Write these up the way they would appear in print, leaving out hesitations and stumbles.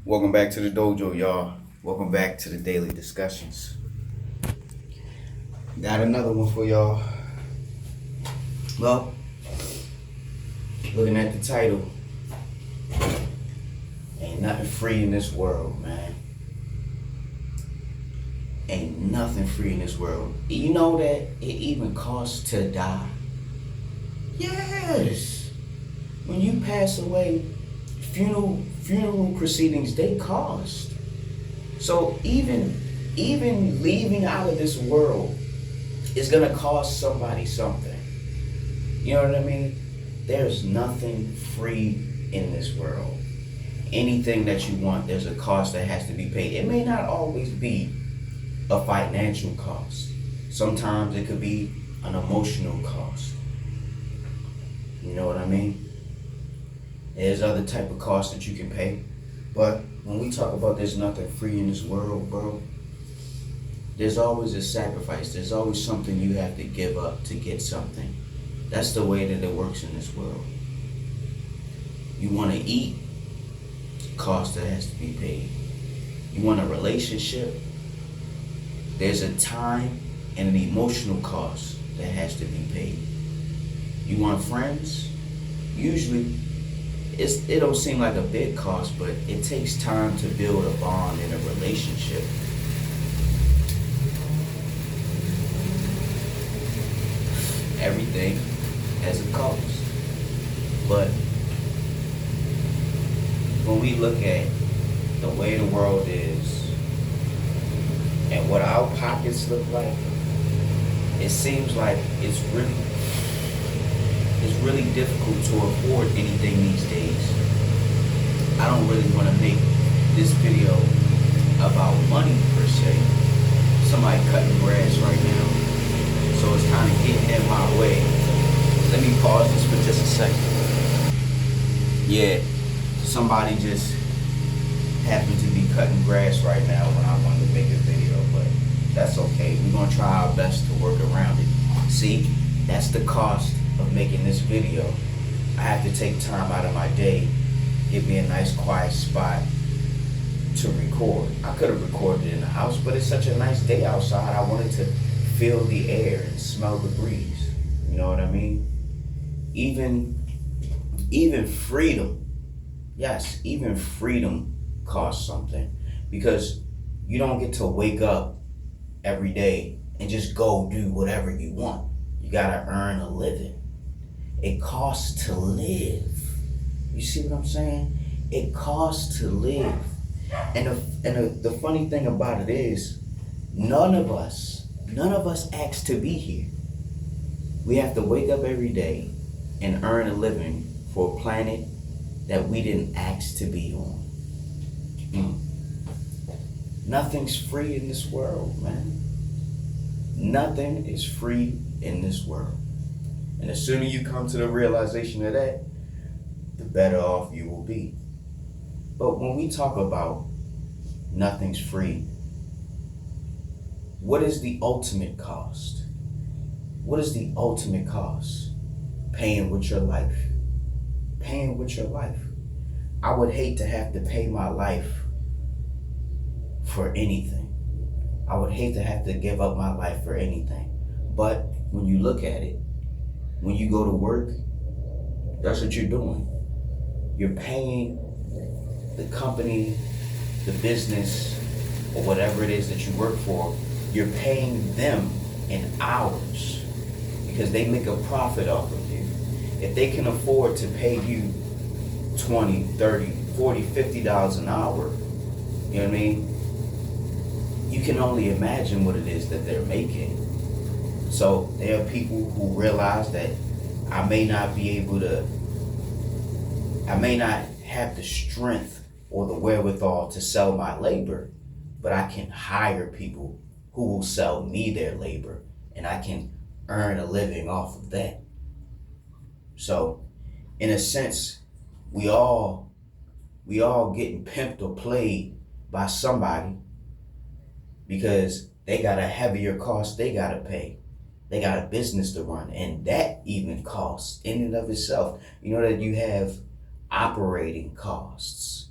Welcome back to the dojo, y'all. Welcome back to the daily discussions. Got another one for y'all. Well, looking at the title, ain't nothing free in this world, man. Ain't nothing free in this world. You know that it even costs to die? Yes. When you pass away, funeral proceedings, they cost. So even leaving out of this world is gonna cost somebody something. You know what I mean? There's nothing free in this world. Anything that you want, there's a cost that has to be paid. It may not always be a financial cost. Sometimes it could be an emotional cost. You know what I mean? There's other type of costs that you can pay. But when we talk about there's nothing free in this world, bro, there's always a sacrifice. There's always something you have to give up to get something. That's the way that it works in this world. You want to eat, cost that has to be paid. You want a relationship, there's a time and an emotional cost that has to be paid. You want friends, usually it don't seem like a big cost, but it takes time to build a bond in a relationship. Everything has a cost. But when we look at the way the world is and what our pockets look like, it seems like it's really difficult to afford anything these days. I don't really want to make this video about money per se. Somebody cutting grass right now, so it's kind of getting in my way. Let me pause this for just a second. Yeah, somebody just happened to be cutting grass right now when I wanted to make a video, but that's okay. We're gonna try our best to work around it. See, that's the cost of making this video. I have to take time out of my day, get me a nice quiet spot to record. I could have recorded in the house, but it's such a nice day outside. I wanted to feel the air and smell the breeze. You know what I mean? Even freedom, yes, even freedom costs something, because you don't get to wake up every day and just go do whatever you want. You gotta earn a living. It costs to live. You see what I'm saying? It costs to live. And the funny thing about it is, none of us asked to be here. We have to wake up every day and earn a living for a planet that we didn't ask to be on. Nothing's free in this world, man. Nothing is free in this world. And the sooner you come to the realization of that, the better off you will be. But when we talk about nothing's free, what is the ultimate cost? What is the ultimate cost? Paying with your life. Paying with your life. I would hate to have to pay my life for anything. I would hate to have to give up my life for anything. But when you look at it, when you go to work, that's what you're doing. You're paying the company, the business, or whatever it is that you work for, you're paying them in hours because they make a profit off of you. If they can afford to pay you $20, $30, $40, $50 an hour, you know what I mean? You can only imagine what it is that they're making. So there are people who realize that I may not have the strength or the wherewithal to sell my labor, but I can hire people who will sell me their labor, and I can earn a living off of that. So in a sense, we all getting pimped or played by somebody because they got a heavier cost they gotta pay. They got a business to run, and that even costs in and of itself. You know that you have operating costs.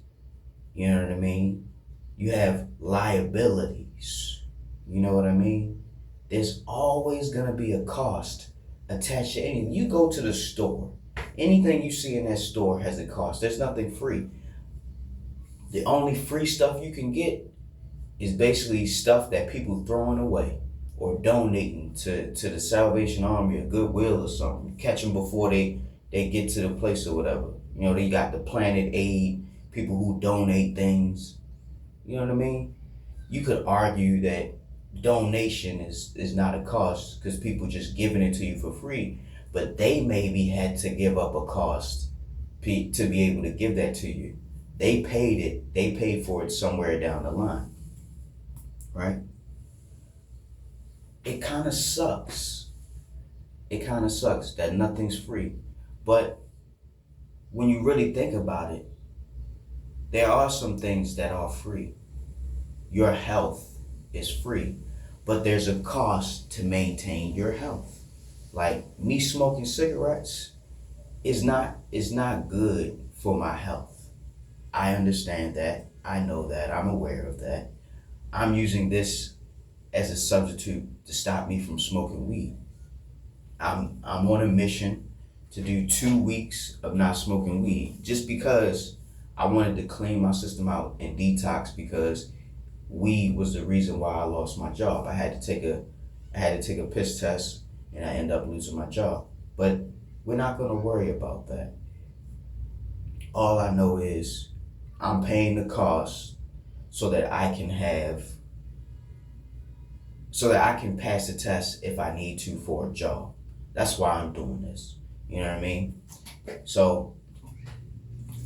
You know what I mean? You have liabilities. You know what I mean? There's always gonna be a cost attached to anything. You go to the store, anything you see in that store has a cost. There's nothing free. The only free stuff you can get is basically stuff that people throwing away or donating to the Salvation Army or Goodwill or something. Catch them before they get to the place or whatever. You know, they got the Planet Aid, people who donate things. You know what I mean? You could argue that donation is not a cost because people just giving it to you for free, but they maybe had to give up a cost to be able to give that to you. They paid for it somewhere down the line, right? It kind of sucks. It kind of sucks that nothing's free. But when you really think about it, there are some things that are free. Your health is free, but there's a cost to maintain your health. Like me smoking cigarettes is not good for my health. I understand that. I know that. I'm aware of that. I'm using this as a substitute to stop me from smoking weed. I'm on a mission to do 2 weeks of not smoking weed just because I wanted to clean my system out and detox because weed was the reason why I lost my job. I had to take a piss test and I ended up losing my job. But we're not going to worry about that. All I know is I'm paying the cost so that I can pass the test if I need to for a job. That's why I'm doing this. You know what I mean? So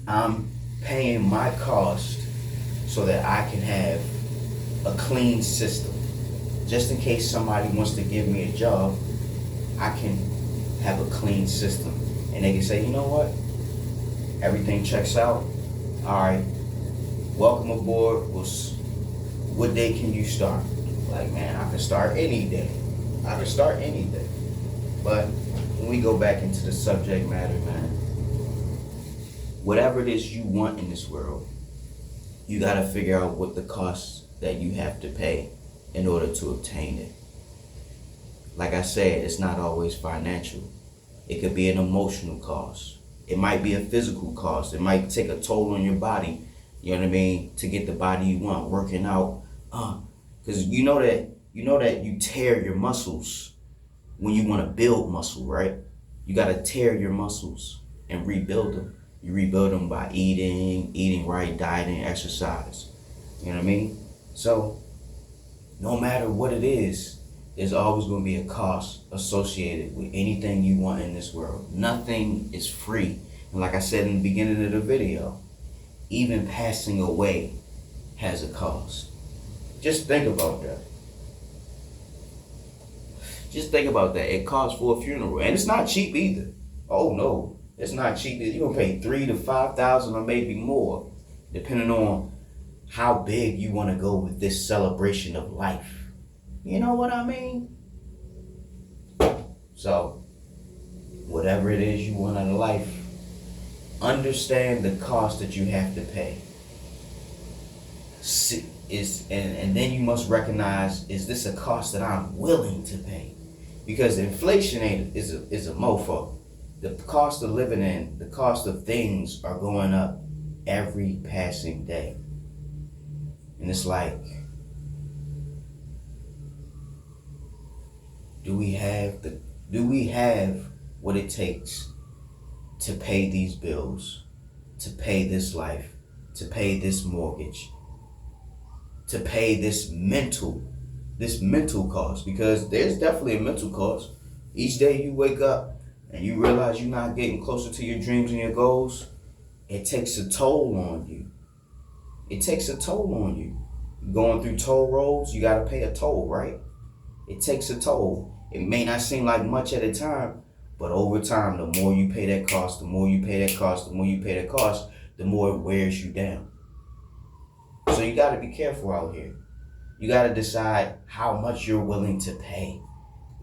I'm paying my cost so that I can have a clean system. Just in case somebody wants to give me a job, I can have a clean system. And they can say, you know what? Everything checks out. All right, welcome aboard. What day can you start? Like, man, I can start any day. But when we go back into the subject matter, man, whatever it is you want in this world, you got to figure out what the costs that you have to pay in order to obtain it. Like I said, it's not always financial. It could be an emotional cost. It might be a physical cost. It might take a toll on your body, you know what I mean, to get the body you want, working out. Because you know that you tear your muscles when you want to build muscle, right? You got to tear your muscles and rebuild them. You rebuild them by eating right, dieting, exercise. You know what I mean? So no matter what it is, there's always going to be a cost associated with anything you want in this world. Nothing is free. And like I said in the beginning of the video, even passing away has a cost. Just think about that. It costs for a funeral. And it's not cheap either. Oh no, it's not cheap. You're going to pay $3,000 to $5,000 or maybe more, depending on how big you want to go with this celebration of life. You know what I mean? So, whatever it is you want out of life, understand the cost that you have to pay. And then you must recognize, is this a cost that I'm willing to pay? Because inflation is a mofo. The cost of living and the cost of things are going up every passing day. And it's like, do we have what it takes to pay these bills, to pay this life, to pay this mortgage, to pay this mental cost? Because there's definitely a mental cost. Each day you wake up and you realize you're not getting closer to your dreams and your goals, it takes a toll on you. Going through toll roads, you gotta pay a toll, right? It takes a toll. It may not seem like much at a time, but over time, the more you pay that cost, the more it wears you down. So you gotta be careful out here. You gotta decide how much you're willing to pay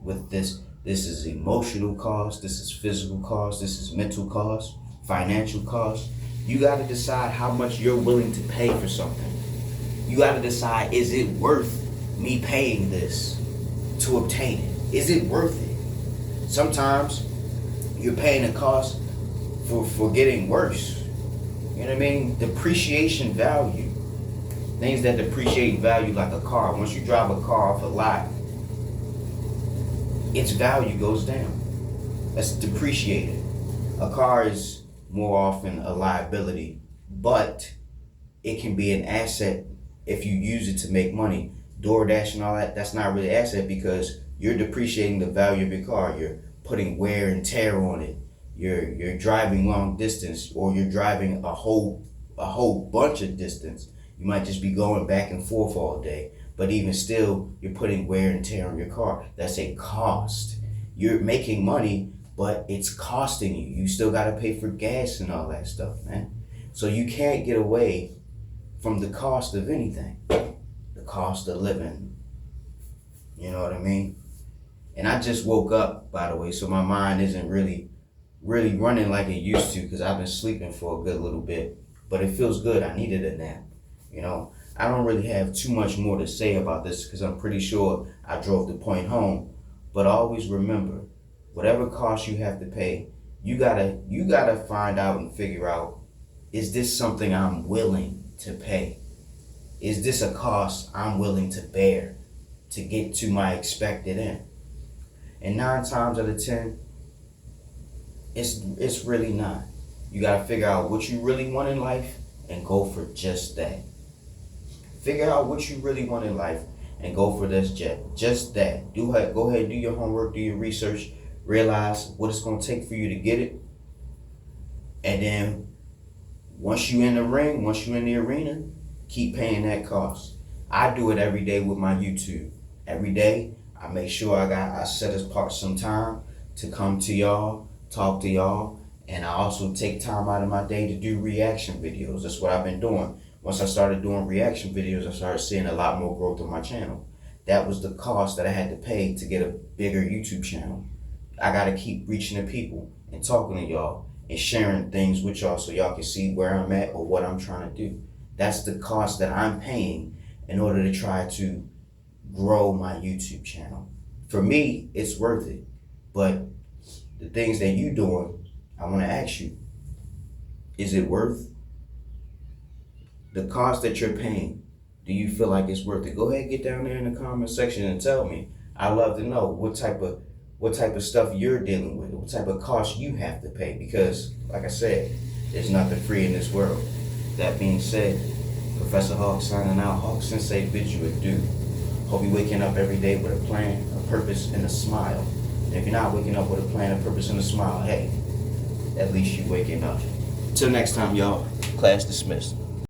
with this. This is emotional cost, this is physical cost, this is mental cost, financial cost. You got to decide how much you're willing to pay for something. You got to decide, is it worth me paying this to obtain it? Is it worth it? Sometimes you're paying a cost for getting worse. You know what I mean? Depreciation value. Things that depreciate value, like a car. Once you drive a car off a lot, its value goes down. That's depreciated. A car is more often a liability, but it can be an asset if you use it to make money. DoorDash and all that, that's not really an asset because you're depreciating the value of your car. You're putting wear and tear on it. You're driving long distance, or you're driving a whole bunch of distance. You might just be going back and forth all day, but even still, you're putting wear and tear on your car. That's a cost. You're making money, but it's costing you. You still got to pay for gas and all that stuff, man. So you can't get away from the cost of anything. The cost of living. You know what I mean? And I just woke up, by the way, so my mind isn't really running like it used to because I've been sleeping for a good little bit. But it feels good. I needed a nap. You know, I don't really have too much more to say about this because I'm pretty sure I drove the point home. But always remember, whatever cost you have to pay, you gotta find out and figure out, is this something I'm willing to pay? Is this a cost I'm willing to bear to get to my expected end? And 9 times out of 10, it's really not. You gotta figure out what you really want in life and go for just that. Figure out what you really want in life and go for this just that. Go ahead, do your homework, do your research, realize what it's gonna take for you to get it. And then once you in the ring, once you in the arena, keep paying that cost. I do it every day with my YouTube. Every day, I make sure I set apart some time to come to y'all, talk to y'all, and I also take time out of my day to do reaction videos. That's what I've been doing. Once I started doing reaction videos, I started seeing a lot more growth on my channel. That was the cost that I had to pay to get a bigger YouTube channel. I gotta keep reaching the people and talking to y'all and sharing things with y'all so y'all can see where I'm at or what I'm trying to do. That's the cost that I'm paying in order to try to grow my YouTube channel. For me, it's worth it. But the things that you doing, I want to ask you, is it worth the cost that you're paying? Do you feel like it's worth it? Go ahead, get down there in the comment section and tell me. I'd love to know what type of stuff you're dealing with, what type of cost you have to pay, because like I said, there's nothing free in this world. That being said, Professor Hawk signing out. Hawk Sensei bids you adieu. Hope you're waking up every day with a plan, a purpose, and a smile. And if you're not waking up with a plan, a purpose, and a smile, hey, at least you're waking up. Till next time, y'all. Class dismissed.